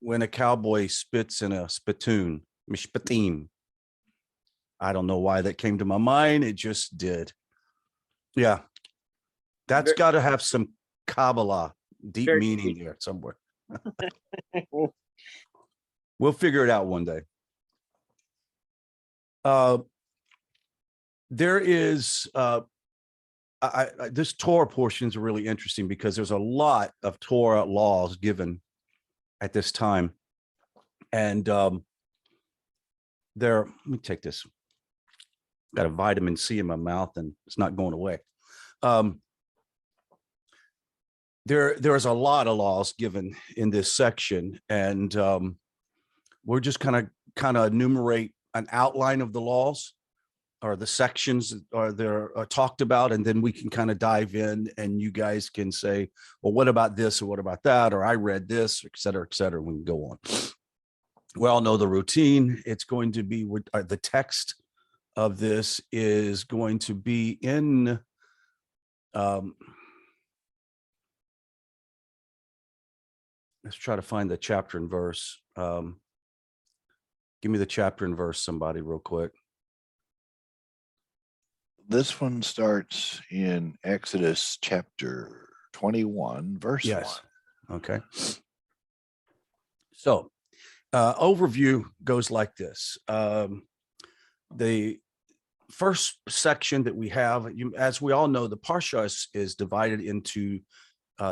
when a cowboy spits in a spittoon, mishpatim. I don't know why that came to my mind. It just did. Yeah, that's got to have some Kabbalah, deep meaning there somewhere. We'll figure it out one day. There is this Torah portion is really interesting because there's a lot of Torah laws given at this time. And let me take this. Got a vitamin C in my mouth and it's not going away. There's a lot of laws given in this section, and we're just kind of enumerate an outline of the laws or the sections that are talked about, and then we can kind of dive in, and you guys can say, well, what about this, or what about that, or I read this, et cetera, et cetera. We can go on. We all know the routine. It's going to be the text of this is going to be in let's try to find the chapter and verse. Give me the chapter and verse, somebody, real quick. This one starts in Exodus chapter 21, verse 1. Okay. So overview goes like this. The first section that we have, as we all know, the Parsha is divided into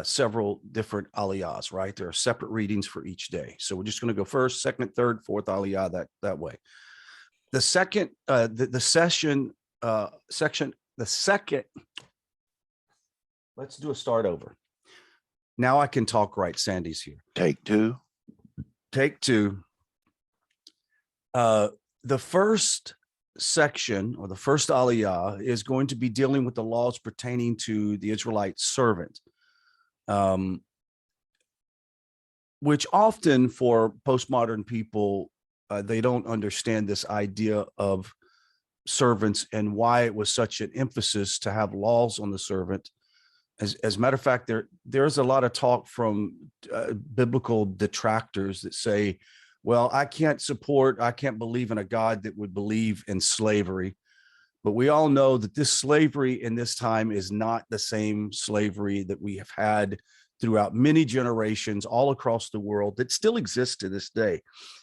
several different aliyahs, right? There are separate readings for each day. So we're just going to go first, second, third, fourth aliyah that way. The second, let's do a start over. Now I can talk right. Sandy's here. Take two. The first section, or the first aliyah, is going to be dealing with the laws pertaining to the Israelite servant, which often for postmodern people, they don't understand this idea of servants and why it was such an emphasis to have laws on the servant. As a matter of fact, there's a lot of talk from biblical detractors that say, well, I can't believe in a God that would believe in slavery. But we all know that this slavery in this time is not the same slavery that we have had throughout many generations all across the world that still exists to this day.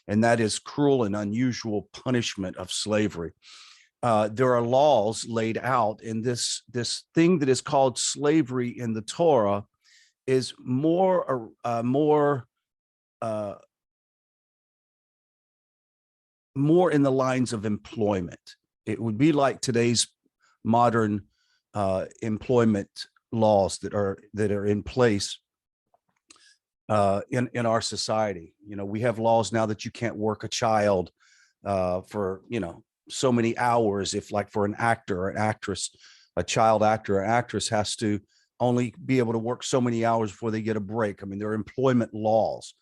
And that is cruel and unusual punishment of slavery. There are laws laid out in this thing that is called slavery in the Torah is more in the lines of employment. It would be like today's modern employment laws that are in place in our society. You know, we have laws now that you can't work a child for, so many hours. If, like, for an actor or an actress, a child actor or actress has to only be able to work so many hours before they get a break. I mean, there are employment laws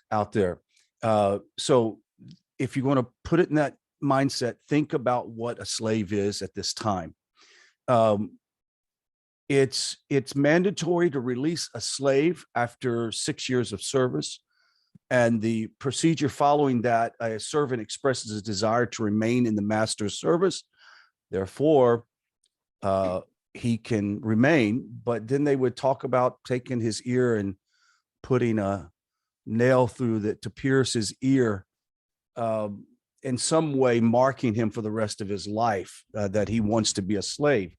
out there. So if you're going to put it in that mindset, think about what a slave is at this time. It's mandatory to release a slave after 6 years of service. And the procedure following that, a servant expresses a desire to remain in the master's service. Therefore, he can remain. But then they would talk about taking his ear and putting a nail through that to pierce his ear, in some way marking him for the rest of his life, that he wants to be a slave.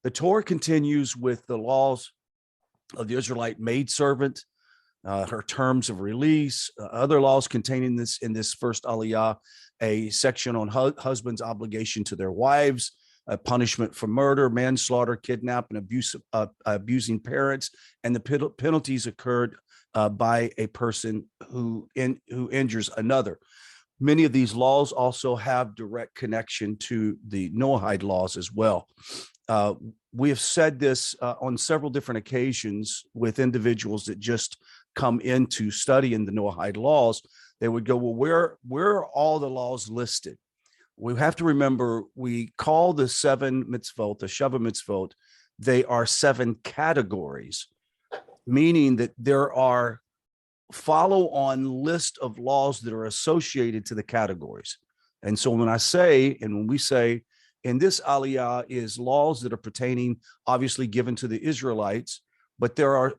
The Torah continues with the laws of the Israelite maidservant, her terms of release, other laws containing this in this first aliyah, a section on husbands' obligation to their wives, a punishment for murder, manslaughter, kidnap, and abusing parents, and the penalties occurred by a person who injures another. Many of these laws also have direct connection to the Noahide laws as well. We have said this on several different occasions with individuals that just come into studying the Noahide laws. They would go, well, where are all the laws listed? We have to remember, we call the 7 mitzvot, the Sheva mitzvot, they are 7 categories, meaning that there are follow on list of laws that are associated to the categories. And so when we say in this aliyah is laws that are pertaining, obviously given to the Israelites, but there are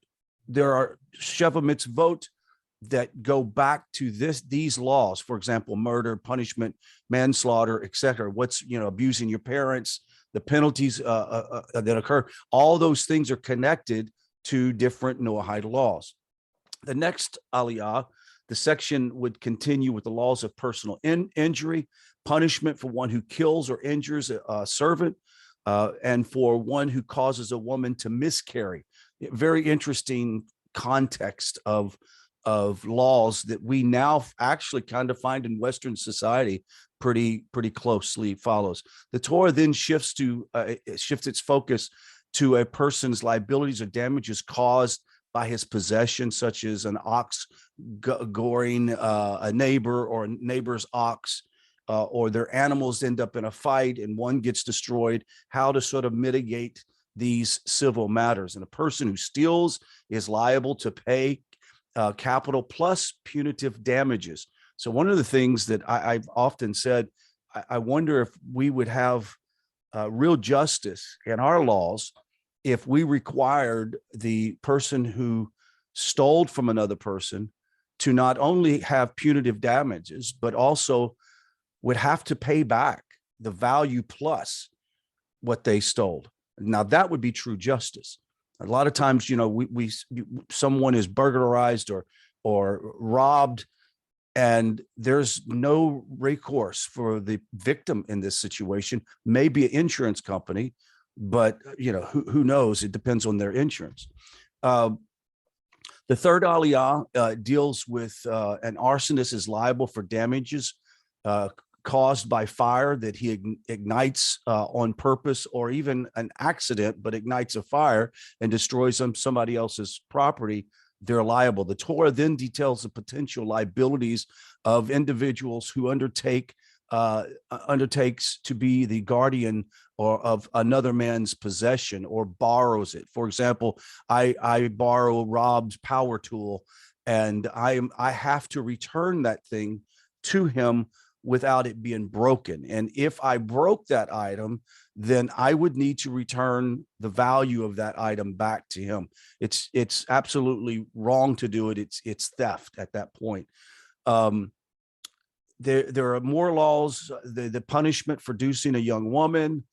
Sheva mitzvot that go back to these laws. For example, murder, punishment, manslaughter, etc. What's, abusing your parents, the penalties that occur. All those things are connected to different Noahide laws. The next aliyah, the section would continue with the laws of personal injury, punishment for one who kills or injures a servant, and for one who causes a woman to miscarry. Very interesting context of laws that we now actually kind of find in Western society pretty closely follows. The Torah then shifts its focus to a person's liabilities or damages caused by his possession, such as an ox goring a neighbor or a neighbor's ox, or their animals end up in a fight and one gets destroyed, how to sort of mitigate these civil matters. And a person who steals is liable to pay capital plus punitive damages. So one of the things that I've often said, I wonder if we would have real justice in our laws if we required the person who stole from another person to not only have punitive damages, but also would have to pay back the value plus what they stole. Now that would be true justice. A lot of times, someone is burglarized or robbed, and there's no recourse for the victim in this situation. Maybe an insurance company, but who knows? It depends on their insurance. The third aliyah deals with an arsonist is liable for damages caused by fire that he ignites on purpose, or even an accident, but ignites a fire and destroys somebody else's property. They're liable. The Torah then details the potential liabilities of individuals who undertakes to be the guardian or of another man's possession or borrows it. For example, I borrow Rob's power tool and I have to return that thing to him without it being broken. And if I broke that item, then I would need to return the value of that item back to him. It's absolutely wrong to do it. It's theft at that point. There are more laws. The punishment for seducing a young woman,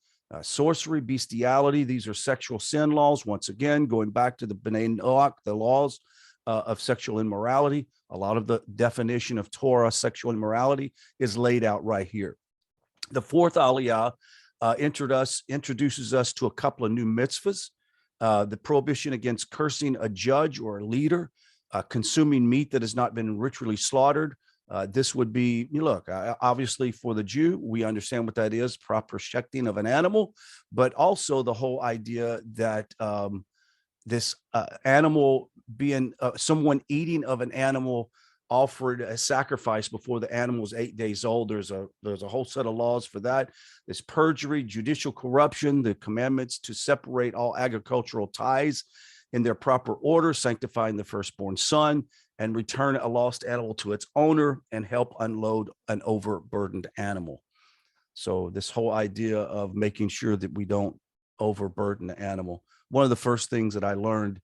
sorcery, bestiality. These are sexual sin laws. Once again, going back to the B'nai Noach, the laws of sexual immorality. A lot of the definition of Torah sexual immorality is laid out right here. The fourth aliyah introduces us to a couple of new mitzvahs. The prohibition against cursing a judge or a leader, consuming meat that has not been ritually slaughtered. This would be, obviously for the Jew, we understand what that is, proper shechting of an animal, but also the whole idea that this animal being someone eating of an animal offered a sacrifice before the animal is 8 days old. There's a whole set of laws for that. There's perjury, judicial corruption, the commandments to separate all agricultural ties in their proper order, sanctifying the firstborn son, and return a lost animal to its owner and help unload an overburdened animal. So this whole idea of making sure that we don't overburden the animal. One of the first things that I learned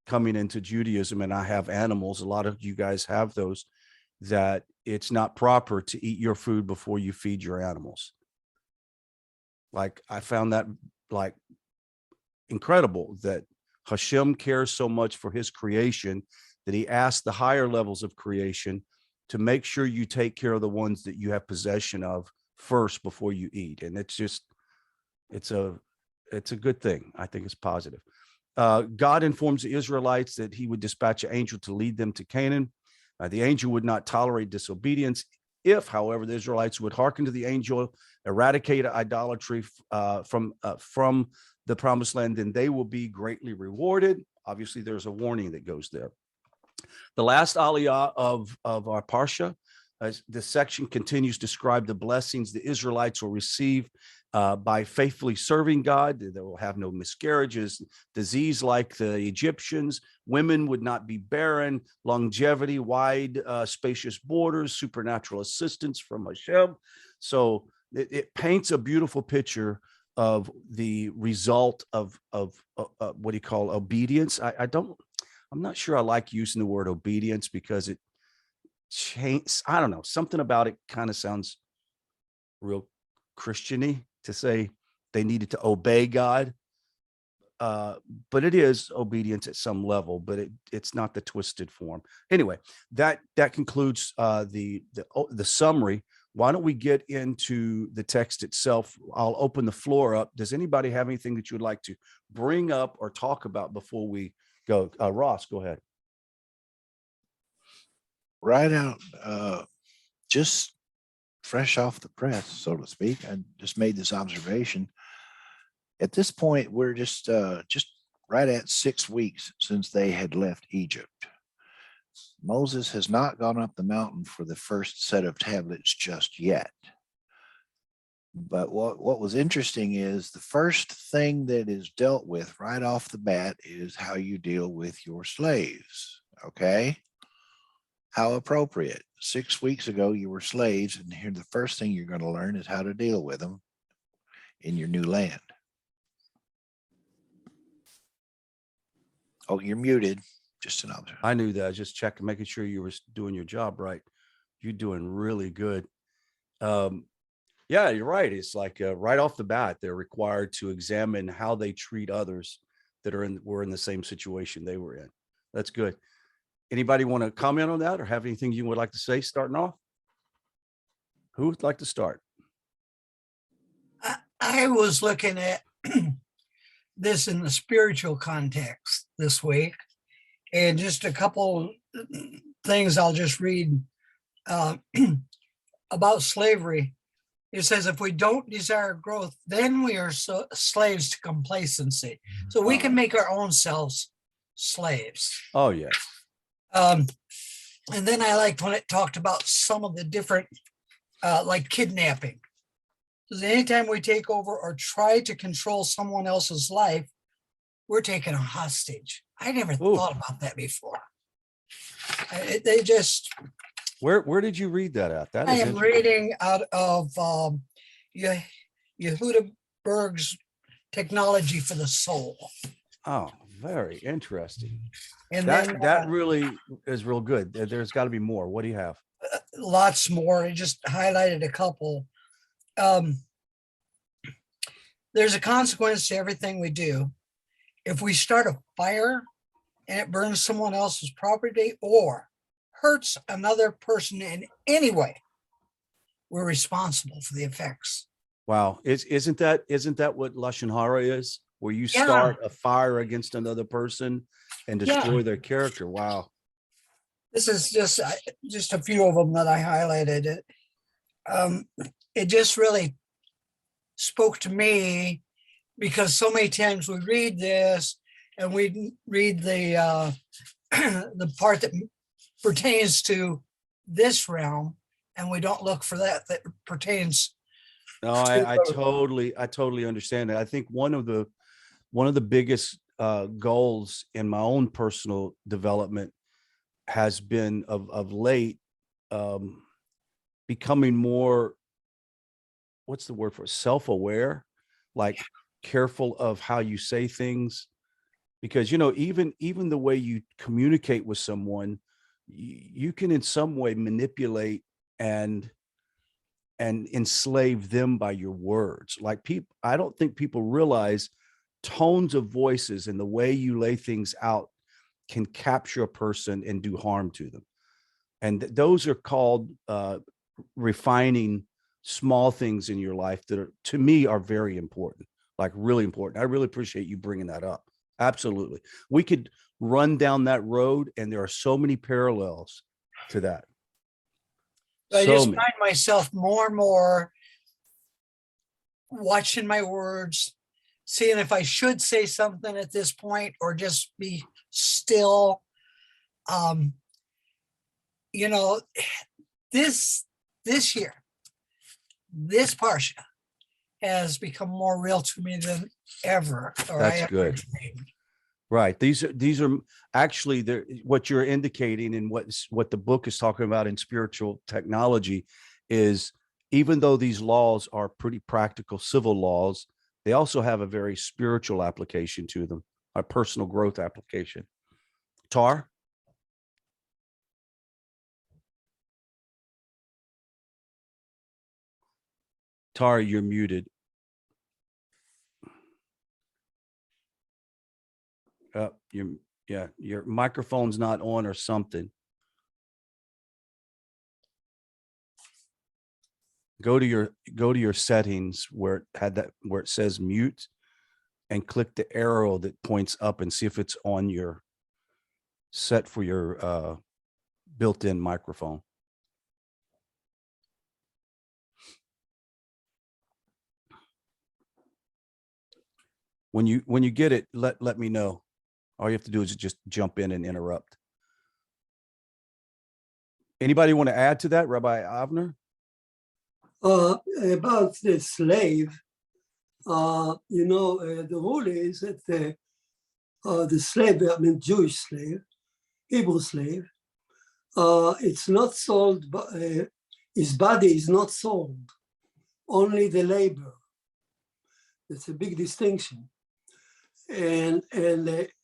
coming into Judaism, and I have animals, a lot of you guys have those, that it's not proper to eat your food before you feed your animals. Like, I found that like incredible that Hashem cares so much for his creation that he asked the higher levels of creation to make sure you take care of the ones that you have possession of first before you eat. And it's a good thing. I think it's positive. God informs the Israelites that he would dispatch an angel to lead them to Canaan. The angel would not tolerate disobedience. If, however, the Israelites would hearken to the angel, eradicate idolatry from the promised land, then they will be greatly rewarded. Obviously, there's a warning that goes there. The last aliyah of our parsha The section continues to describe the blessings the Israelites will receive by faithfully serving God. They will have no miscarriages, disease like the Egyptians. Women would not be barren, longevity, wide, spacious borders, supernatural assistance from Hashem. So it paints a beautiful picture of the result of what do you call obedience. I'm not sure I like using the word obedience because it change. I don't know. Something about it kind of sounds real Christian-y to say they needed to obey God. But it is obedience at some level, but it's not the twisted form. Anyway, that concludes the summary. Why don't we get into the text itself? I'll open the floor up. Does anybody have anything that you would like to bring up or talk about before we go? Ross, go ahead. Right out, just fresh off the press, so to speak. I just made this observation. At this point, we're just right at 6 weeks since they had left Egypt. Moses has not gone up the mountain for the first set of tablets just yet. But what was interesting is the first thing that is dealt with right off the bat is how you deal with your slaves. Okay? How appropriate. 6 weeks ago, you were slaves, and here the first thing you're going to learn is how to deal with them in your new land. Oh, you're muted. Just an observation. I knew that. I was just checking, making sure you were doing your job right. You're doing really good. Yeah, you're right. It's like right off the bat, they're required to examine how they treat others that were in the same situation they were in. That's good. Anybody want to comment on that or have anything you would like to say starting off? Who would like to start? I was looking at this in the spiritual context this week, and just a couple things I'll just read about slavery. It says, if we don't desire growth, then we are slaves to complacency. So we can make our own selves slaves. Oh, yes. And then I liked when it talked about some of the different, like kidnapping. Because anytime we take over or try to control someone else's life, we're taking a hostage. I never thought about that before. They just. Where did you read that at? I am reading out of Yehuda Berg's Technology for the Soul. Oh, very interesting. And that really is real good. There's got to be more. What do you have? Lots more. I just highlighted a couple. There's a consequence to everything we do. If we start a fire and it burns someone else's property or hurts another person in any way, we're responsible for the effects. Wow. Isn't that what Lashon Hara is? Where you start a fire against another person and destroy their character. Wow. This is just a few of them that I highlighted. It just really spoke to me because so many times we read this and we read the the part that pertains to this realm, and we don't look for that pertains. No, I totally understand that. I think one of the biggest goals in my own personal development has been of late becoming more, what's the word for it? Self-aware, like careful of how you say things, because even the way you communicate with someone, you can in some way manipulate and enslave them by your words. Like I don't think people realize tones of voices and the way you lay things out can capture a person and do harm to them. And those are called refining small things in your life that are, to me, are very important, like really important. I really appreciate you bringing that up. Absolutely. We could run down that road and there are so many parallels to that. I just find myself more and more watching my words, seeing if I should say something at this point or just be still. this year, this Parsha has become more real to me than ever. Or That's I ever good. dreamed. Right. These are actually what you're indicating, and what the book is talking about in spiritual technology is, even though these laws are pretty practical civil laws, they also have a very spiritual application to them, a personal growth application. Tar? Tar, you're muted. Your microphone's not on or something. Go to your settings where it says mute, and click the arrow that points up and see if it's on your set for your built-in microphone. When you get it, let me know. All you have to do is just jump in and interrupt. Anybody want to add to that, Rabbi Avner? About the slave, the rule is that the slave, I mean Jewish slave, Hebrew slave, it's not sold, his body is not sold, only the labor. That's a big distinction. And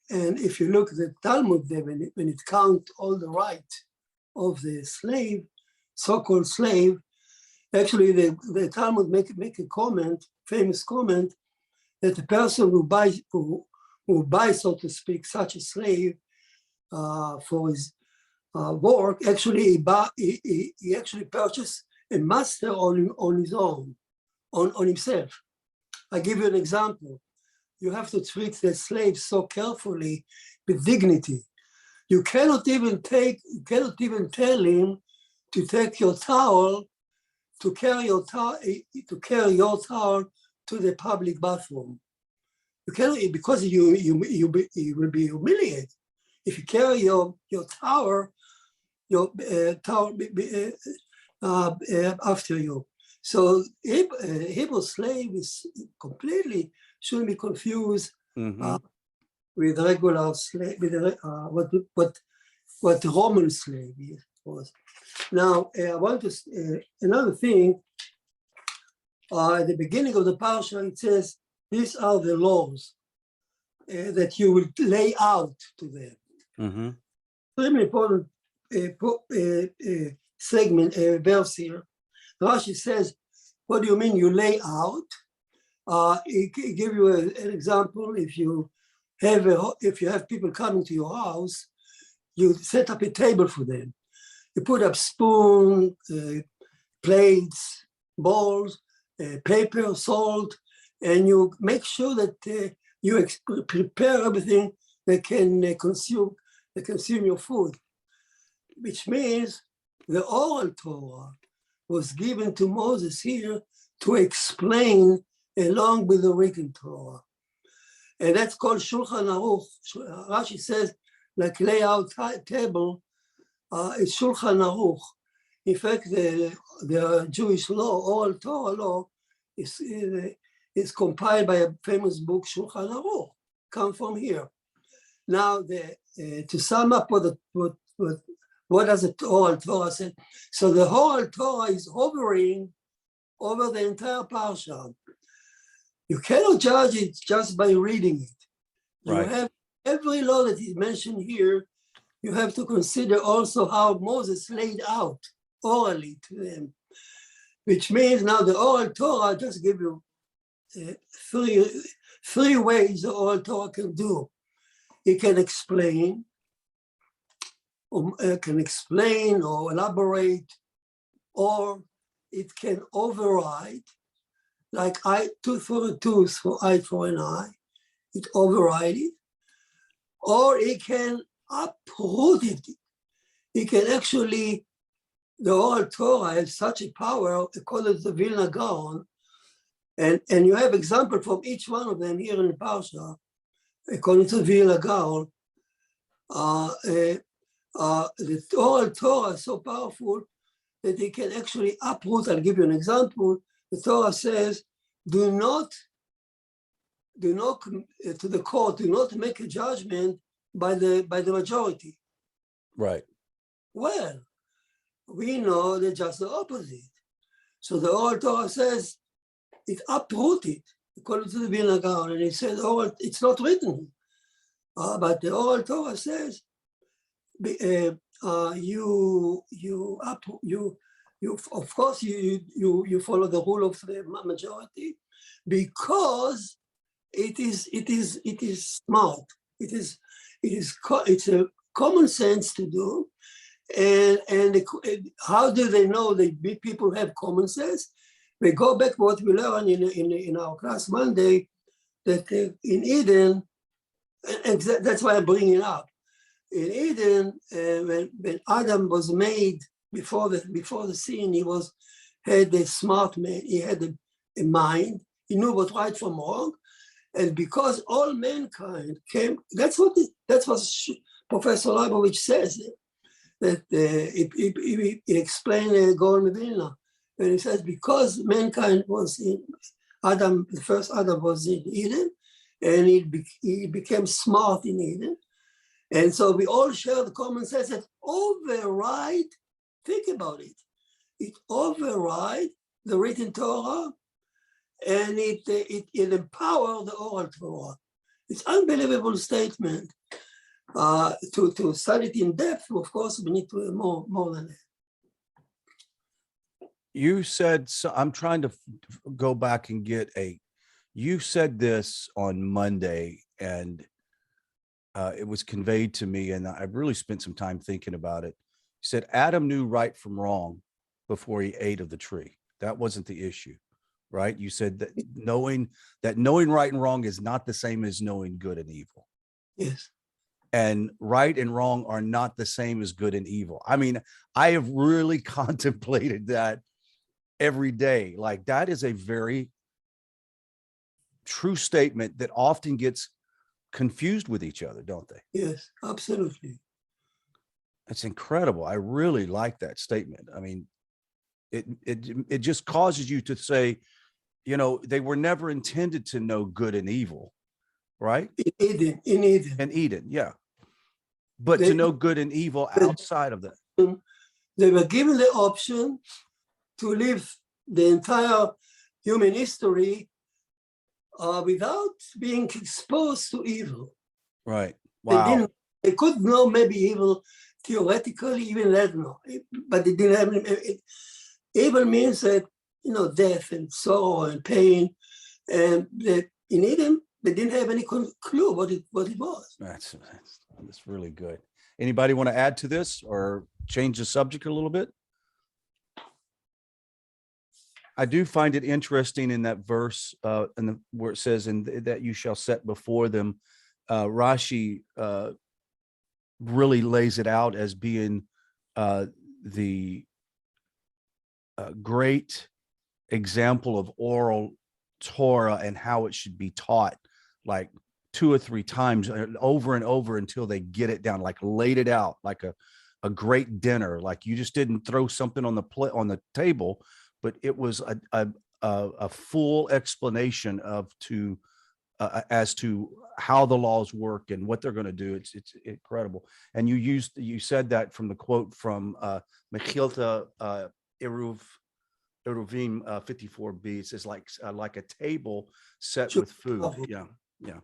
if you look at the Talmud there, when it counts all the rights of the slave, so-called slave, actually the Talmud make a comment, famous comment, that the person who buys, so to speak, such a slave for his work, actually he actually purchased a master on his own, on himself. I give you an example. You have to treat the slave so carefully, with dignity. You cannot even tell him to take your towel, to carry your towel to the public bathroom. You cannot, because you will be humiliated if you carry your towel after you. So Hebrew slave is completely, shouldn't be confused with regular slave, with what the Roman slave was. Now I want to another thing. At the beginning of the parsha, it says, "These are the laws that you will lay out to them." Very important segment, verse here. Rashi says, "What do you mean you lay out?" Give you an example. If you have people coming to your house, you set up a table for them. You put up spoon, plates, bowls, paper, salt, and you make sure that you prepare everything that can consume your food. Which means the oral Torah was given to Moses here to explain along with the written Torah. And that's called Shulchan Aruch. Rashi says, like layout table, it's Shulchan Aruch. In fact, the Jewish law, oral Torah law, is compiled by a famous book, Shulchan Aruch, come from here. Now, to sum up what does the oral Torah say? So the whole Torah is hovering over the entire parsha. You cannot judge it just by reading it. You have every law that is mentioned here. You have to consider also how Moses laid out orally to them, which means now the oral Torah just give you three ways the oral Torah can do. It can explain, or elaborate, or it can override, like tooth for a tooth, for eye for an eye. It overrides it, or it can uproot it. It can actually, the oral Torah has such a power, according to the Vilna Gaon, and you have example from each one of them here in the Parsha, according to Vilna Gaon. The oral Torah is so powerful that they can actually uproot. I'll give you an example. The Torah says, do not to the court, do not make a judgment by the majority. Right. Well, we know that just the opposite. So the oral Torah says it uprooted, according to the Vilna Gaon, and it says, oh, it's not written. But the oral Torah says, you of course you follow the rule of the majority because it is smart. It's a common sense to do. And how do they know that people have common sense? We go back to what we learned in our class Monday, that in Eden, and that's why I'm bringing it up. In Eden, when Adam was made before the sin, he had a smart man. He had a mind. He knew what right from wrong, and because all mankind came, that's what Professor Leibovich says. That he explained Gaon Vilna, and he says because mankind was in Adam, the first Adam was in Eden, and he became smart in Eden, and so we all share the common sense that override. Think about it. It override the written Torah, and it empower the oral Torah. It's unbelievable statement. To study it in depth, of course, we need to more than that. You said, so I'm trying to go back and you said this on Monday, and it was conveyed to me, and I really spent some time thinking about it. You said Adam knew right from wrong before he ate of the tree. That wasn't the issue, right? You said that knowing right and wrong is not the same as knowing good and evil. Yes. And right and wrong are not the same as good and evil. I mean, I have really contemplated that every day. Like, that is a very true statement that often gets confused with each other, don't they? Yes, absolutely. That's incredible. I really like that statement. I mean, it just causes you to say, they were never intended to know good and evil, right? In Eden. In Eden, yeah. But to know good and evil outside of that. They were given the option to live the entire human history without being exposed to evil. Right. Wow. They could know maybe evil theoretically, even let know, but they didn't have it. Evil means that, death and sorrow and pain, and that in Eden they didn't have any clue what it was. That's really good. Anybody want to add to this or change the subject a little bit? I do find it interesting in that verse, where it says, "And that you shall set before them." Rashi really lays it out as being the great example of oral Torah and how it should be taught, like 2 or 3 times over and over until they get it down, like laid it out like a great dinner. Like, you just didn't throw something on the table, but it was a full explanation as to how the laws work and what they're going to do. It's incredible. And you said that from the quote from Mechilta Eruvim 54b. It says like a table set with food. Yeah.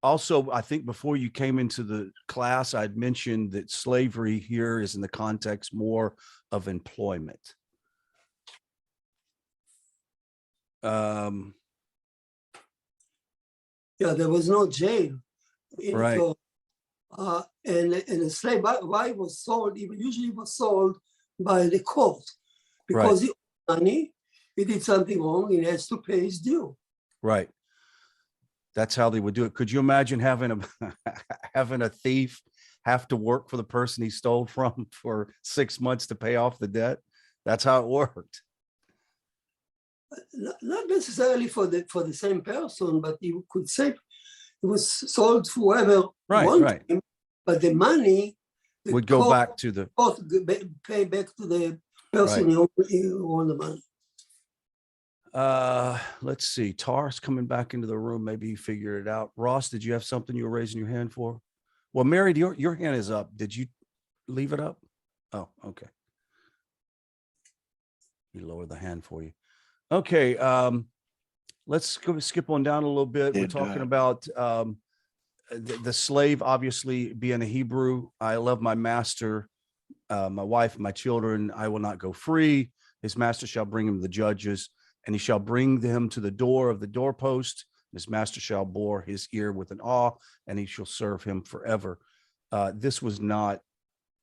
Also, I think before you came into the class, I'd mentioned that slavery here is in the context more of employment. There was no jail. Right. And a slave, why it was sold, usually was sold by the court, because he owed money, he did something wrong, he has to pay his due. Right. That's how they would do it. Could you imagine having a thief have to work for the person he stole from for 6 months to pay off the debt? That's how it worked. Not necessarily for the same person, but you could say it was sold for whoever wanted him, but the money the would go cost- back to the, cost pay back to the person who owned the money. let's see, Tar's coming back into the room. Maybe he figured it out. Ross, did you have something you were raising your hand for? Well, Mary, your hand is up. Did you leave it up? Oh, okay. We lower the hand for you. Okay. Let's go skip on down a little bit. We're Did, talking about the slave, obviously being a Hebrew. I love my master, my wife, my children. I will not go free. His master shall bring him the judges, and he shall bring them to the door of the doorpost. His master shall bore his ear with an awe, and he shall serve him forever. This was not,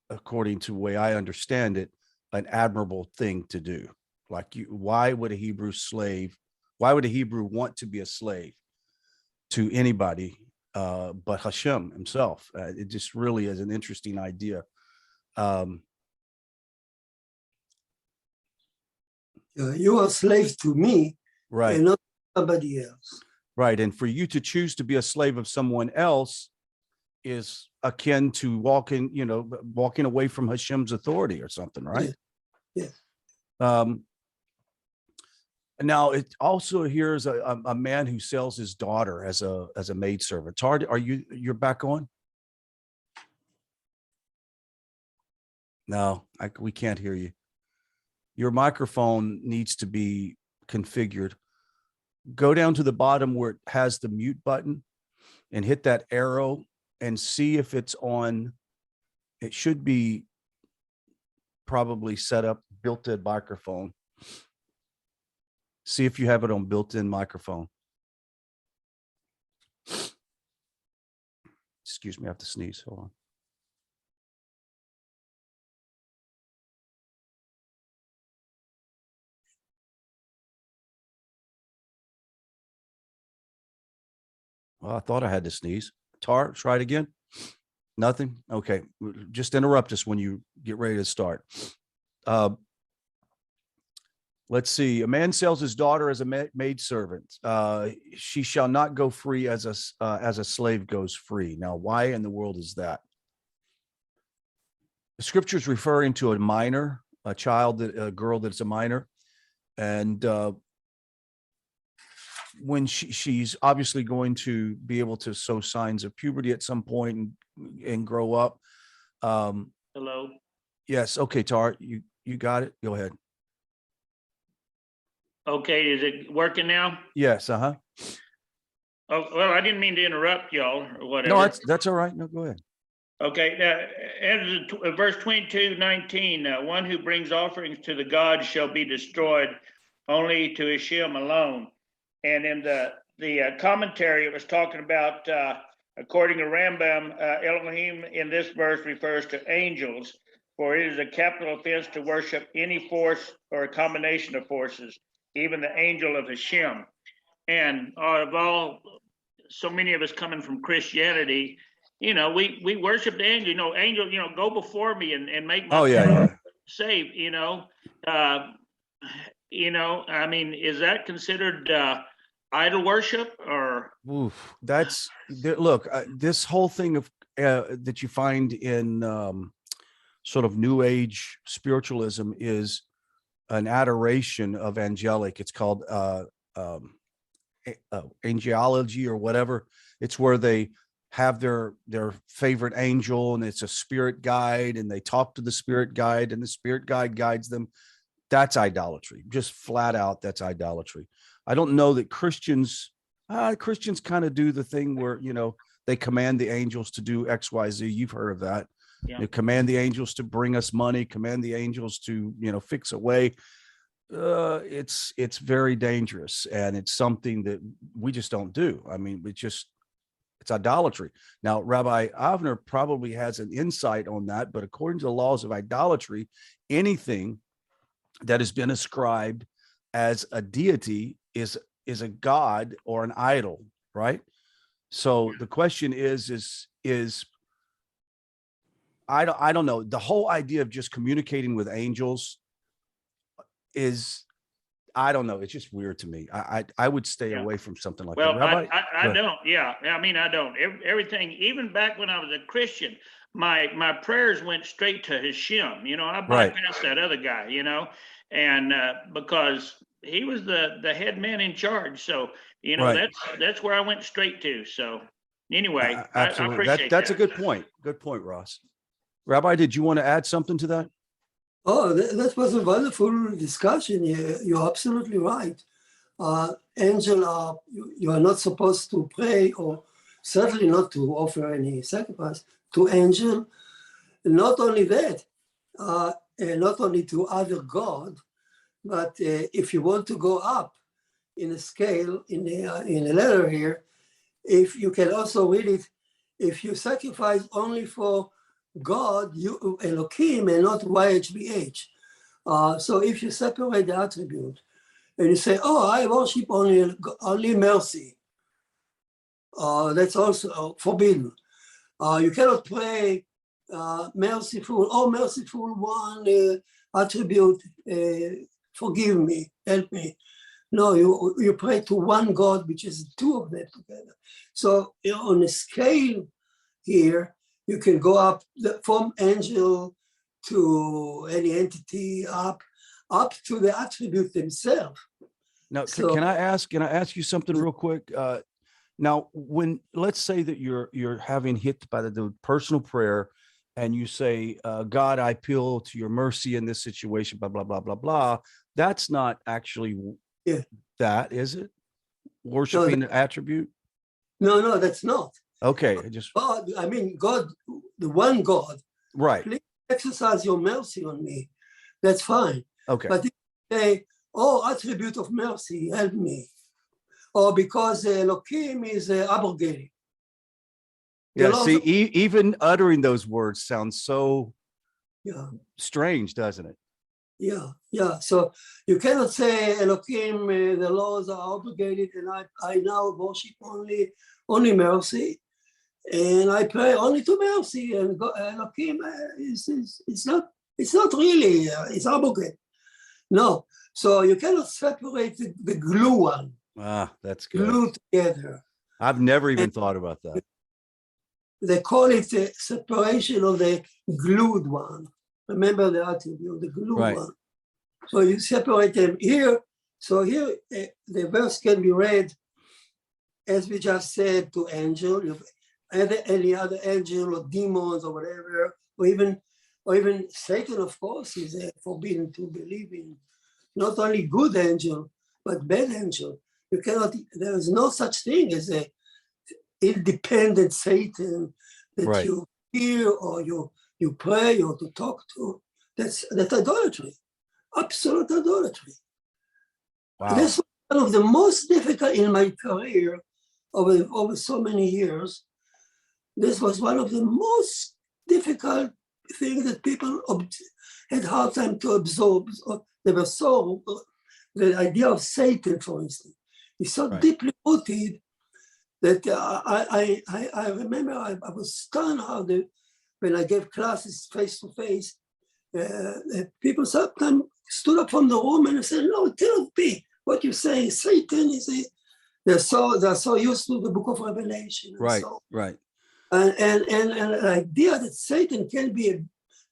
according to the way I understand it, an admirable thing to do. Like, why would a Hebrew want to be a slave to anybody but Hashem himself? It just really is an interesting idea. You are slave to me Right. and not somebody else. Right. And for you to choose to be a slave of someone else is akin to walking away from Hashem's authority or something, right? Yes. Now it also here's a man who sells his daughter as a maidservant. Tard, you're back on? No, we can't hear you. Your microphone needs to be configured. Go down to the bottom where it has the mute button and hit that arrow and see if it's on. It should be probably set up built-in microphone. See if you have it on built-in microphone. Excuse me, I have to sneeze. Hold on. Well, I thought I had to sneeze. Tar, try it again. Nothing? Okay. Just interrupt us when you get ready to start. Let's see. A man sells his daughter as a maidservant. She shall not go free as a slave goes free. Now, why in the world is that? The scripture is referring to a minor, a girl that's a minor. And when she's obviously going to be able to show signs of puberty at some point and grow up. Hello. Yes. Okay, Tar, you got it. Go ahead. Okay, is it working now? Yes. Uh-huh. Oh, well, I didn't mean to interrupt y'all or whatever. No, that's all right. No, go ahead. Okay, now, verse 22:19, one who brings offerings to the gods shall be destroyed, only to Hashem alone. And in the commentary, it was talking about, according to Rambam, Elohim in this verse refers to angels, for it is a capital offense to worship any force or a combination of forces, even the angel of Hashem. And of all, so many of us coming from Christianity, we worship the angel, angel, go before me and make my safe, I mean, is that considered idol worship or? Oof, look, this whole thing of that you find in sort of new age spiritualism is an adoration of angelic. It's called angelology or whatever. It's where they have their favorite angel and it's a spirit guide and they talk to the spirit guide and the spirit guide guides them. That's idolatry. Just flat out, that's idolatry. I don't know that Christians kind of do the thing where, they command the angels to do X, Y, Z. You've heard of that. Yeah. They command the angels to bring us money, command the angels to, fix a way. It's very dangerous. And it's something that we just don't do. I mean, it's idolatry. Now, Rabbi Avner probably has an insight on that, but according to the laws of idolatry, anything that has been ascribed as a deity is a god or an idol, right? So the question is I don't know. The whole idea of just communicating with angels is, I don't know. It's just weird to me. I would stay away from something like that. Well, Rabbi, I don't. Yeah. I mean, I don't. Everything, even back when I was a Christian, my prayers went straight to Hashem. I Right. bypassed that other guy. And because he was the head man in charge. So Right. that's where I went straight to. So anyway, I Absolutely. appreciate That's a that. good point. Good point, Ross. Rabbi, did you want to add something to that? Oh, that was a wonderful discussion. You're absolutely right. Angel, you are not supposed to pray, or certainly not to offer any sacrifice to angel. Not only that, not only to other God, but if you want to go up in a scale, in a letter here, if you can also read it, if you sacrifice only for God, you Elohim, and not YHBH. So if you separate the attribute and you say, "Oh, I worship only mercy," that's also forbidden. You cannot pray merciful, oh merciful one, attribute, forgive me, help me. No, you pray to one God, which is two of them together. So on a scale here, you can go up from angel to any entity, up to the attribute themselves. Now, So- can I ask you something real quick? Now, let's say that you're having hit by the personal prayer, and you say, God, I appeal to your mercy in this situation, blah, blah, blah, blah, blah. That's not actually that, is it? Worshiping the attribute? No, that's not. Okay, God, God, the one God, right. please exercise your mercy on me. That's fine. Okay. But if you say, oh, attribute of mercy, help me. Or because Elohim is abrogated. Yeah, see, even uttering those words sounds so strange, doesn't it? Yeah. So you cannot say Elohim, the laws are obligated, and I now worship only mercy, and I pray only to mercy, and Elohim it's not really it's obligated. No, so you cannot separate the glue one. That's good. Glue together. I've never even thought about that. They call it the separation of the glued one. Remember the attribute, the glued one. So you separate them here. So here the verse can be read as we just said to angel, any other angel or demons or whatever, or even Satan, of course, is forbidden to believe in. Not only good angel, but bad angel. There is no such thing as a independent Satan that you hear or you pray or to talk to. That's idolatry, absolute idolatry. Wow. This was one of the most difficult in my career over so many years. This was one of the most difficult things that people had hard time to absorb. They were so, the idea of Satan, for instance, is so deeply rooted that I remember I was stunned how when I gave classes face to face, people sometimes stood up from the room and said, "No, it cannot be. What you say, Satan is a." They're so used to the Book of Revelation. Right. And the idea that Satan can be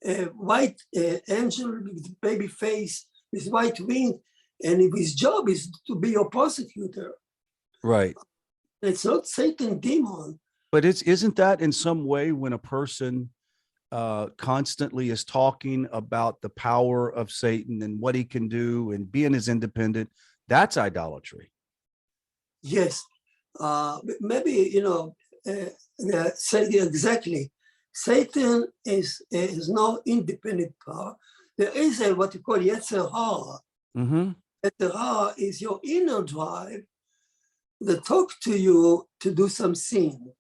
a white angel with baby face, with white wing, and his job is to be your prosecutor. Right. It's not Satan demon. But isn't that in some way when a person constantly is talking about the power of Satan and what he can do and being as independent, that's idolatry. Yes. Maybe, exactly. Satan is no independent power. There is what you call Yetzer Hara. Mm-hmm. Yetzer Hara is your inner drive that talk to you to do some sin.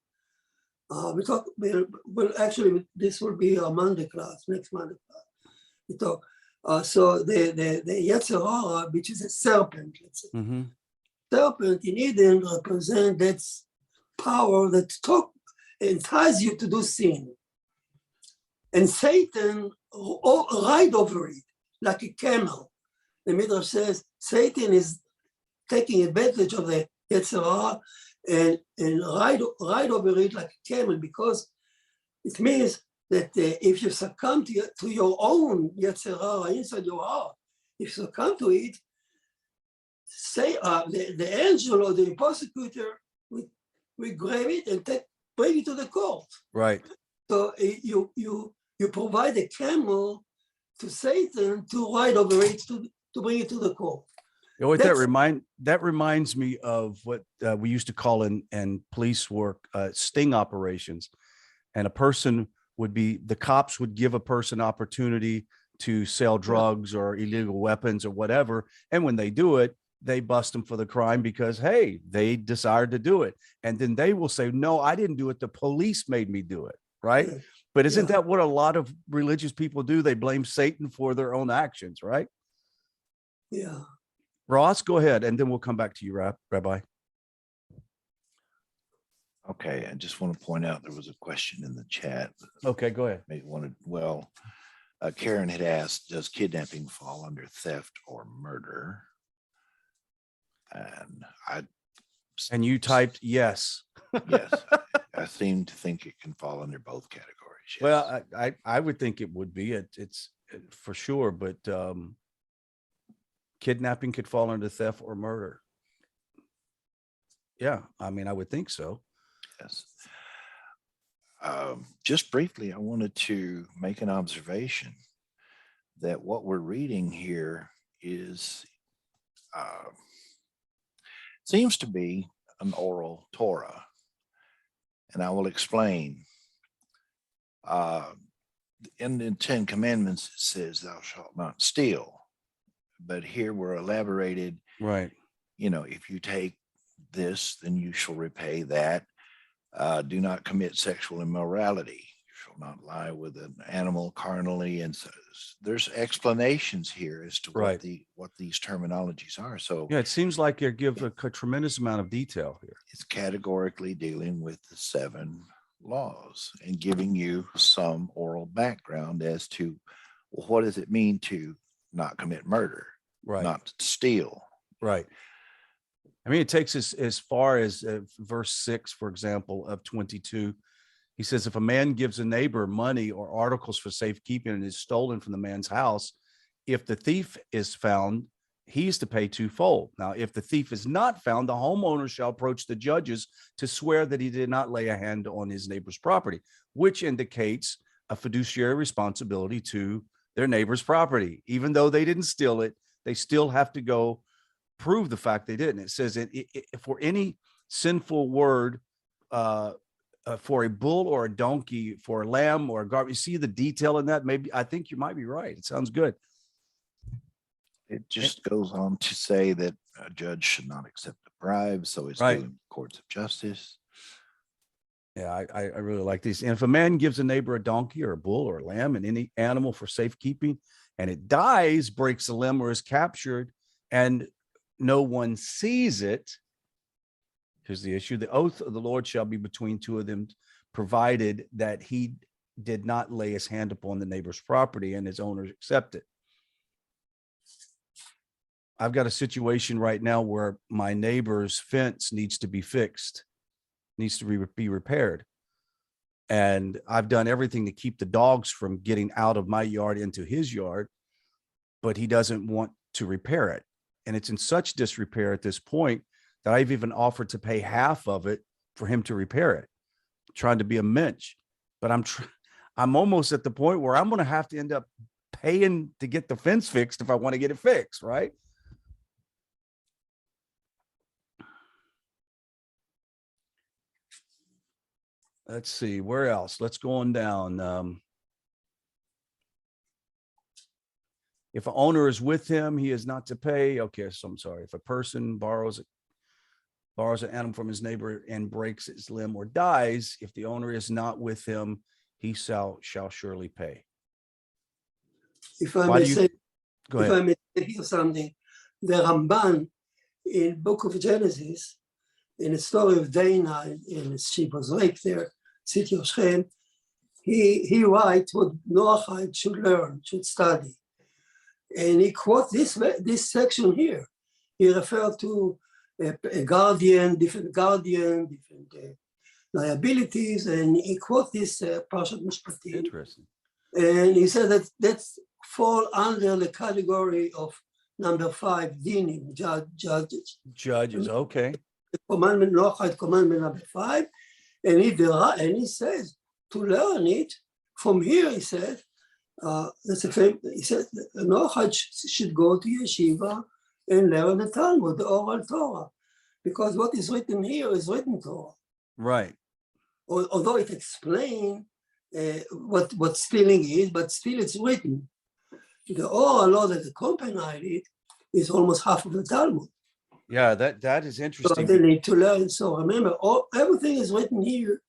Actually, this will be our Monday class, next Monday class. We talk. So the Yetzer Hara, which is a serpent, let's say. Mm-hmm. Serpent in Eden represents that power that entices you to do sin. And Satan ride over it like a camel. The Midrash says Satan is taking advantage of the Yetzer Hara and ride over it like a camel, because it means that if you succumb to your own Yetzer Hara inside your heart, if you succumb to it, say the angel or the prosecutor will grab it and bring it to the court. Right. So you provide a camel to Satan to ride over it to bring it to the court. You know what That's- that reminds me of what we used to call in police work sting operations, and the cops would give a person opportunity to sell drugs or illegal weapons or whatever, and when they do it, they bust them for the crime because hey, they desired to do it, and then they will say, no, I didn't do it, the police made me do it, right? Yeah. But isn't Yeah. that what a lot of religious people do? They blame Satan for their own actions, right? Yeah. Ross, go ahead, and then we'll come back to you, Rabbi. Okay, I just want to point out there was a question in the chat. Okay, go ahead. Maybe wanted, well, Karen had asked, does kidnapping fall under theft or murder? And You typed yes. yes, I seem to think it can fall under both categories. Yes. Well, I would think it would be. It's for sure, but kidnapping could fall under theft or murder. Yeah, I mean, I would think so. Yes. Just briefly, I wanted to make an observation that what we're reading here is seems to be an oral Torah, and I will explain. In the 10 Commandments, it says, "Thou shalt not steal," but here we're elaborated. Right. You know, if you take this, then you shall repay that. Do not commit sexual immorality. You shall not lie with an animal carnally. And so there's explanations here as to Right. what these terminologies are. So Yeah, it seems like you give a tremendous amount of detail here. it's categorically dealing with the 7 laws and giving you some oral background as to, well, what does it mean to not commit murder, Right. not steal. Right. I mean, it takes us as far as verse 6, for example, of 22. He says, if a man gives a neighbor money or articles for safekeeping and is stolen from the man's house, if the thief is found, he's to pay twofold. Now, if the thief is not found, the homeowner shall approach the judges to swear that he did not lay a hand on his neighbor's property, which indicates a fiduciary responsibility to their neighbor's property. Even though they didn't steal it, they still have to go prove the fact they didn't. It says that for any sinful word, for a bull or a donkey, for a lamb or a garbage, you see the detail in that? Maybe I think you might be right. It sounds good. It just goes on to say that a judge should not accept a bribe. So it's Right. dealing with courts of justice. Yeah, I really like these. And if a man gives a neighbor a donkey or a bull or a lamb and any animal for safekeeping, and it dies, breaks a limb, or is captured, and no one sees it, here's the issue: the oath of the Lord shall be between two of them, provided that he did not lay his hand upon the neighbor's property and his owners accept it. I've got a situation right now where my neighbor's fence needs to be fixed, needs to be repaired. And I've done everything to keep the dogs from getting out of my yard into his yard, but he doesn't want to repair it. And it's in such disrepair at this point that I've even offered to pay half of it for him to repair it, trying to be a mensch. But I'm almost at the point where I'm going to have to end up paying to get the fence fixed if I want to get it fixed, right? Let's see, where else? Let's go on down. If an owner is with him, he is not to pay. Okay, so I'm sorry. If a person borrows an animal from his neighbor and breaks his limb or dies, if the owner is not with him, he shall surely pay. If I Why may do you- say, Go if ahead. I may say here something, the Ramban in Book of Genesis, in the story of Dinah and she was raped there, city of Shem, he writes what Noahide should learn, should study. And he quotes this section here. He referred to a guardian, different liabilities, and he quotes this Parashat Mishpatim, Interesting. and he said that that's fall under the category of number 5, dinim, judges. Judges. Okay. The commandment, Noachide commandment number 5, and he says to learn it from here. He said, that's a famous, he said Noachide should go to yeshiva and learn the Talmud, the oral Torah, because what is written here is written Torah. Right. Although it explains what stealing is, but still it's written. The oral law that accompanied it is almost half of the Talmud. Yeah, that is So interesting. they need to learn. So remember, everything is written here,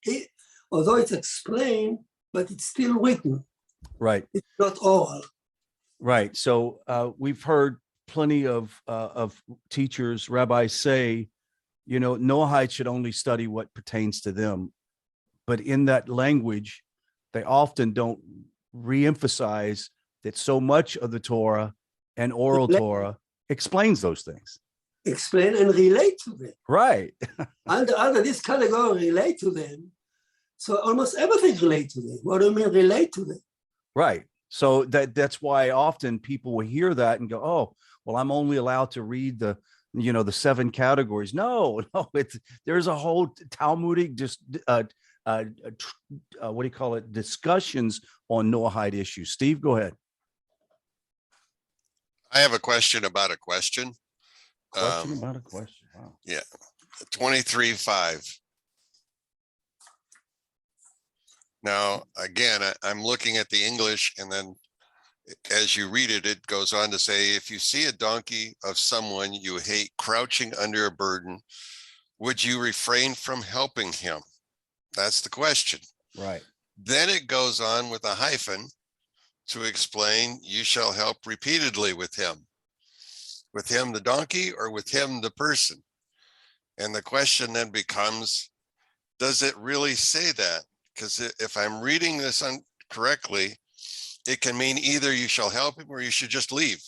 although it's explained, but it's still written. Right. It's not oral. Right. So we've heard plenty of teachers, rabbis say, Noahide should only study what pertains to them. But in that language, they often don't reemphasize that so much of the Torah and oral Torah explains those things. Explain and relate to them. Right. Under this category, relate to them. So almost everything relate to them. What do you mean relate to them? Right. So that's why often people will hear that and go, oh, well, I'm only allowed to read the 7 categories. No, there's a whole Talmudic what do you call it? Discussions on Noahide issues. Steve, go ahead. I have a question about a question. Question about a question. Wow. 23:5. Now, again, I'm looking at the English, and then as you read it, it goes on to say, if you see a donkey of someone you hate crouching under a burden, would you refrain from helping him? That's the question. Right. Then it goes on with a hyphen to explain, you shall help repeatedly with him the donkey, or with him the person. And the question then becomes, does it really say that? Because if I'm reading this correctly, it can mean either you shall help him or you should just leave.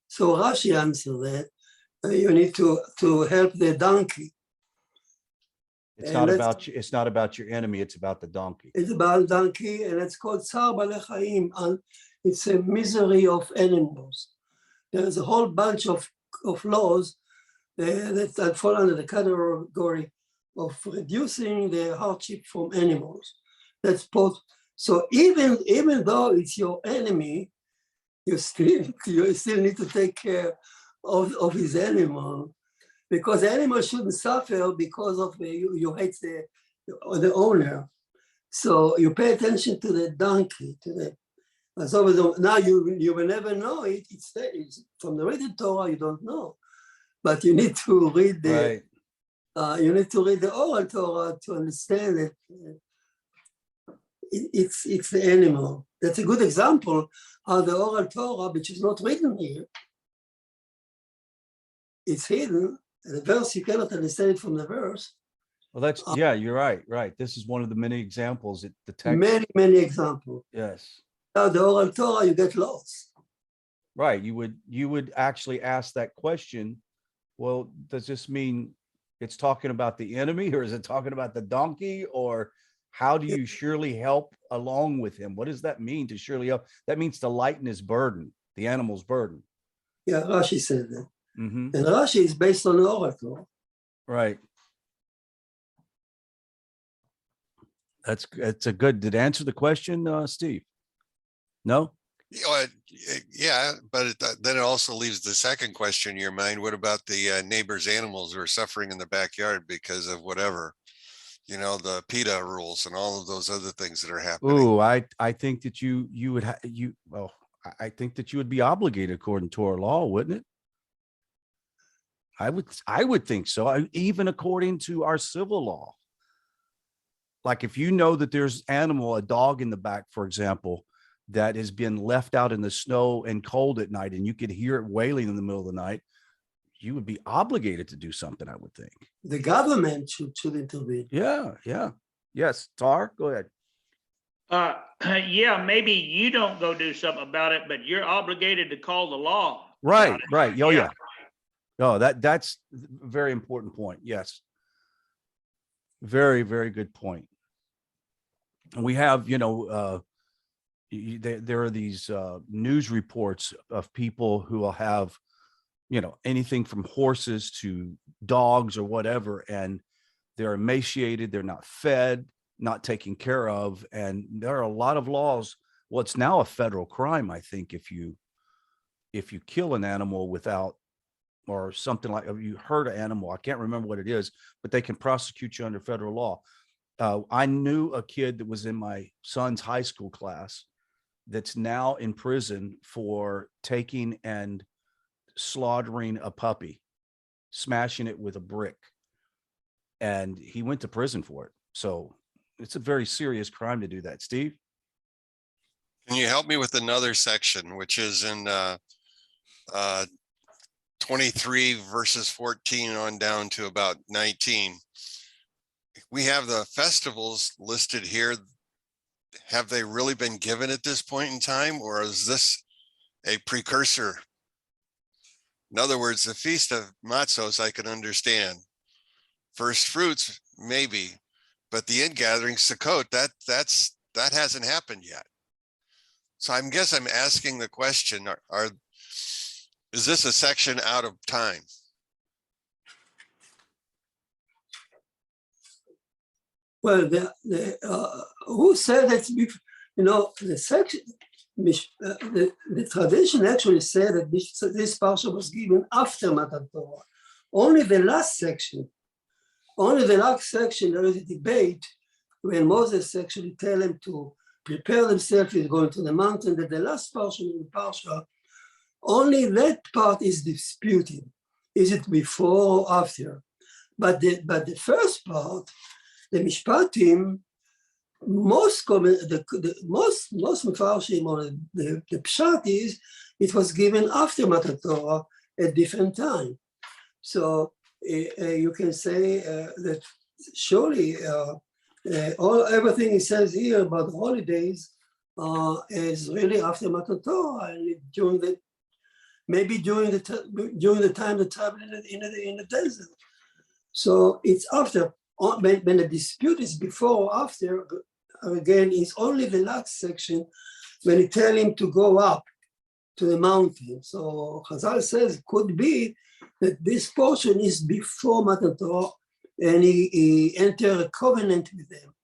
So Rashi answered that you need to help the donkey. It's And not that's- about you. It's not about your enemy. It's about the donkey. It's about donkey, and it's called Tsar Balei Chaim, and it's a misery of animals. There's a whole bunch of laws that fall under the category of reducing the hardship from animals. That's both. So even though it's your enemy, you still need to take care of his animal, because the animal shouldn't suffer because of you hate the owner. So you pay attention to the donkey, so now you will never know it. It's from the written Torah, you don't know, but you need to read the you need to read the oral Torah to understand that it's the animal. That's a good example how the oral Torah, which is not written here, it's hidden. The verse, you cannot understand it from the verse. Well, you're right. Right. This is one of the many examples that the text. Many examples. Yes. Now the oral Torah, you get lost. Right. You would actually ask that question. Well, does this mean it's talking about the enemy, or is it talking about the donkey, or how do you surely help along with him? What does that mean to surely help? That means to lighten his burden, the animal's burden. Yeah, Rashi said that. Mm-hmm. And Rashi is based on the oral Torah. Right. That's a good. Did it answer the question, Steve? No. Yeah, but then it also leaves the second question in your mind. What about the neighbor's animals who are suffering in the backyard because of whatever, the PETA rules and all of those other things that are happening? Ooh, I think that you would I think that you would be obligated according to our law, wouldn't it? I would think so. Even according to our civil law. Like if you know that there's a dog in the back, for example, that has been left out in the snow and cold at night, and you could hear it wailing in the middle of the night, you would be obligated to do something, I would think. The government should intervene. Yeah. Yes, Tar, go ahead. Yeah, maybe you don't go do something about it, but you're obligated to call the law. Right. Oh, yeah. Oh, that's a very important point. Yes. Very, very good point. And we have, there are these news reports of people who will have, anything from horses to dogs or whatever, and they're emaciated, they're not fed, not taken care of. And there are a lot of laws. Well, it's now a federal crime, I think, if you kill an animal without, or something like, if you hurt an animal, I can't remember what it is, but they can prosecute you under federal law. I knew a kid that was in my son's high school class that's now in prison for taking and slaughtering a puppy, smashing it with a brick. And he went to prison for it. So it's a very serious crime to do that. Steve? Can you help me with another section, which is in 23 verses 14 on down to about 19? We have the festivals listed here. Have they really been given at this point in time, or is this a precursor? In other words, the Feast of Matzos, I can understand. First fruits, maybe, but the ingathering, Sukkot, that hasn't happened yet. So I guess I'm asking the question: is this a section out of time? Well, who said that? The section, the tradition actually said that this parsha was given after Matan Torah. Only the last section, there is a debate when Moses actually tell them to prepare themselves with going to the mountain. That the last portion of the parsha, only that part is disputed. Is it before or after? But the first part, the Mishpatim, most Mefarshim, or the Pshat is, it was given after Matan Torah at different time. So you can say that surely everything it says here about the holidays is really after Matan Torah, and during the time the travel in the desert. So it's after. When the dispute is before or after, again, it's only the last section when he tell him to go up to the mountain. So Chazal says it could be that this portion is before Matan Torah, and he entered a covenant with them.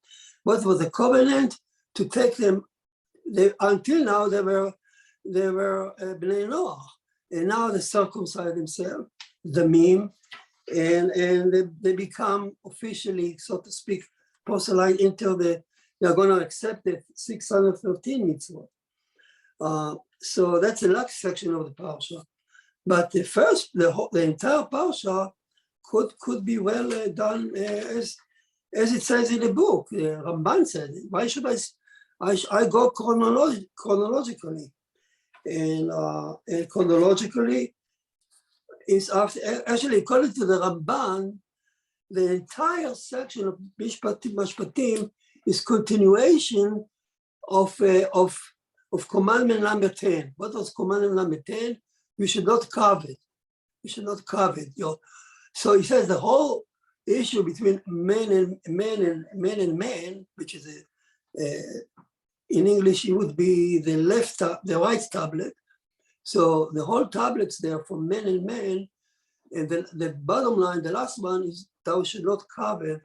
What was the covenant? To take them. Until now they were Bnei Noach, and now they circumcise themselves, the meme. And they become officially, so to speak, proselyte into they're going to accept the 613 mitzvot. So that's the last section of the parsha. But the entire parsha could be well done as it says in the book. Ramban said, why should I go chronologically? And chronologically, is after, actually, according to the Ramban, the entire section of Mishpatim is continuation of commandment number 10. What was commandment number 10? We should not covet. We should not covet. So he says the whole issue between man and man, which is in English it would be the right tablet. So the whole tablets there for men and men, and the bottom line, the last one is thou should not covet.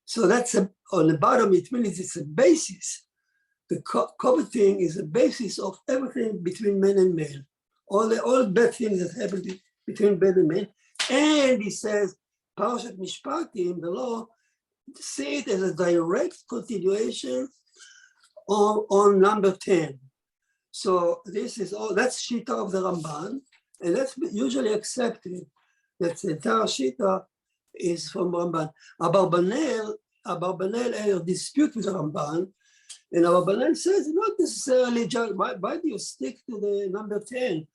So that's on the bottom, it means it's a basis. The coveting is a basis of everything between men and men. All bad things that happen between men and men. And he says, Parashat Mishpatim, the law, see it as a direct continuation on number 10. So this is all, that's Shita of the Ramban, and that's usually accepted. That the entire Shita is from Ramban. Abarbanel had a dispute with the Ramban, and Abarbanel says, not necessarily, why do you stick to the number 10?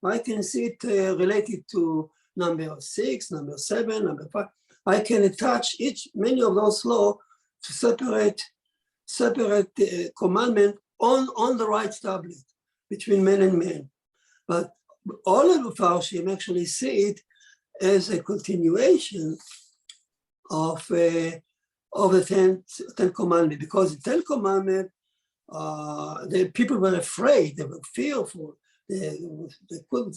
I can see it related to number 6, number 7, number 5. I can attach many of those laws to separate commandment on the right tablet between men and men. But all of the Farshim actually see it as a continuation of the Ten Commandments, because the Ten Commandments, the people were afraid, they were fearful, they couldn't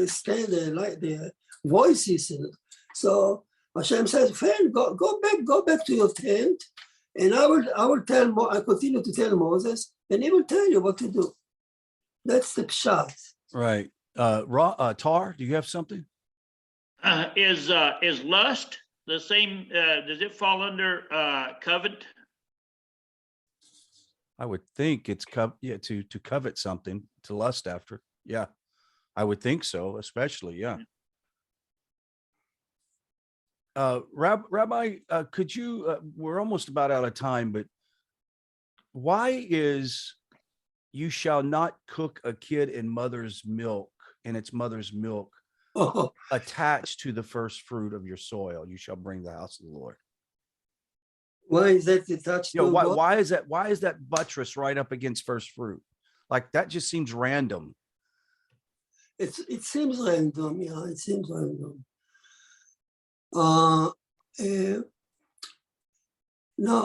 stand the voices. So Hashem says, "Fine, go back to your tent, and I will tell I continue to tell Moses, and he will tell you what to do." That's the pshat. Right. Tar, do you have something? Is lust the same? Does it fall under covet? I would think it's to covet something, to lust after. Yeah, I would think so, especially. Yeah. Rabbi, could you, we're almost about out of time, but why is "you shall not cook a kid in its mother's milk Oh, attached to the first fruit of your soil? You shall bring the house of the Lord." why is that attached You know, to why, what? why is that buttress right up against first fruit? Like, that just seems random. It seems random, yeah, it seems random. No,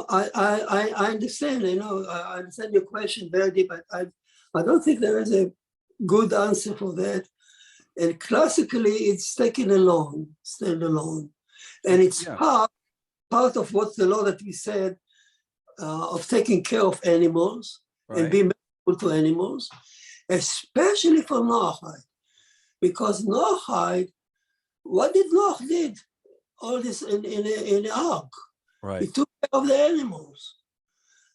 I understand, I understand your question very deep. I don't think there is a good answer for that. And classically, it's taken alone, stand alone. And it's Yeah. part of what the law that we said of taking care of animals and Right. being merciful to animals, especially for Noahide. Because Noahide, what did Noah did? All this in the ark. Right. He took care of the animals.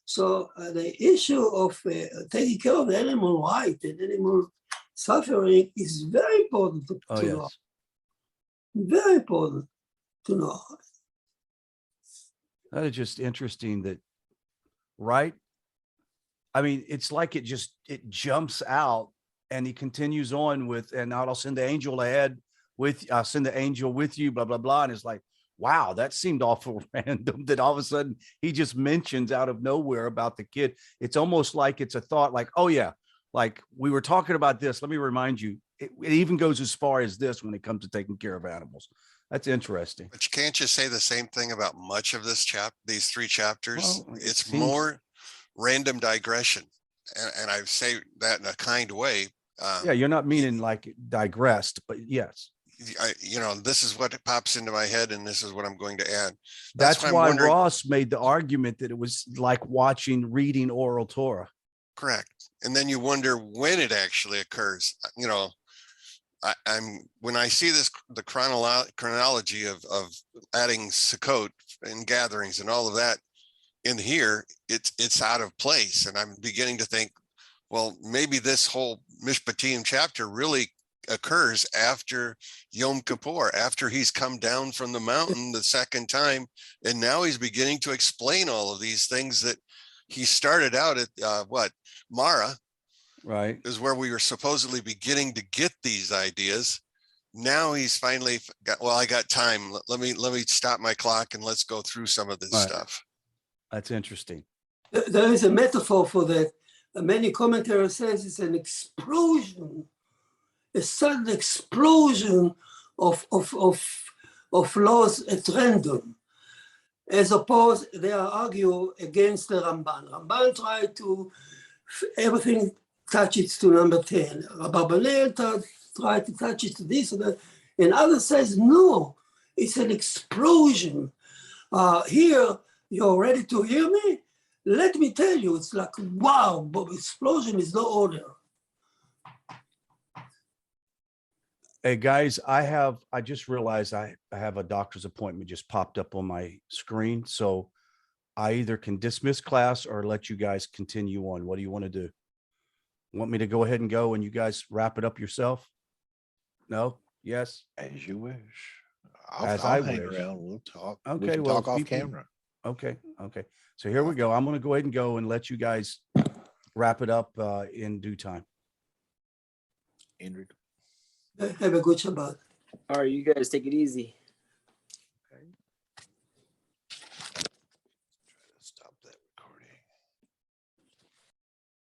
So the issue of taking care of the animal right and animal suffering is very important to Oh, know. yes. Very important to know. That is just interesting that, right? I mean, it's like it jumps out, and he continues on with, "and I'll send the angel ahead I'll send the angel with you, blah, blah, blah." And it's like, wow, that seemed awful random that all of a sudden he just mentions out of nowhere about the kid. It's almost like it's a thought, like, oh yeah, like we were talking about this. Let me remind you, it even goes as far as this when it comes to taking care of animals. That's interesting. But you can't just say the same thing about much of this these 3 chapters. Well, it It's seems- more random digression. And I say that in a kind way. Yeah, you're not meaning like digressed, but yes. This is what pops into my head, and this is what I'm going to add. That's I'm why wondering- Ross made the argument that it was like reading oral Torah. Correct. And then you wonder when it actually occurs. When I see the chronology of adding Sukkot and gatherings and all of that in here, it's out of place. And I'm beginning to think, well, maybe this whole Mishpatim chapter really occurs after Yom Kippur, after he's come down from the mountain the second time. And now he's beginning to explain all of these things that he started out at Mara, Right. is where we were supposedly beginning to get these ideas. Now he's finally got, well, I got time. Let me stop my clock and let's go through some of this Right. stuff. That's interesting. There is a metaphor for that. Many commentators says it's an explosion, a sudden explosion of laws at random. As opposed, they argue against the Ramban. Ramban tried to, everything touches to number 10. Abarbanel tried to touch it to this and that. And others says, no, it's an explosion. Here, you're ready to hear me? Let me tell you, it's like, wow, but explosion is no order. Hey guys, I just realized I have a doctor's appointment just popped up on my screen. So I either can dismiss class or let you guys continue on. What do you want to do? Want me to go ahead and go and you guys wrap it up yourself? No? Yes? As you wish. As I'll I hang wish. around. We'll talk. Okay, We can well, talk off people- camera. Okay. So here we go. I'm going to go ahead and go and let you guys wrap it up in due time. Indrid. Have a good Shabbat. All right, you guys take it easy.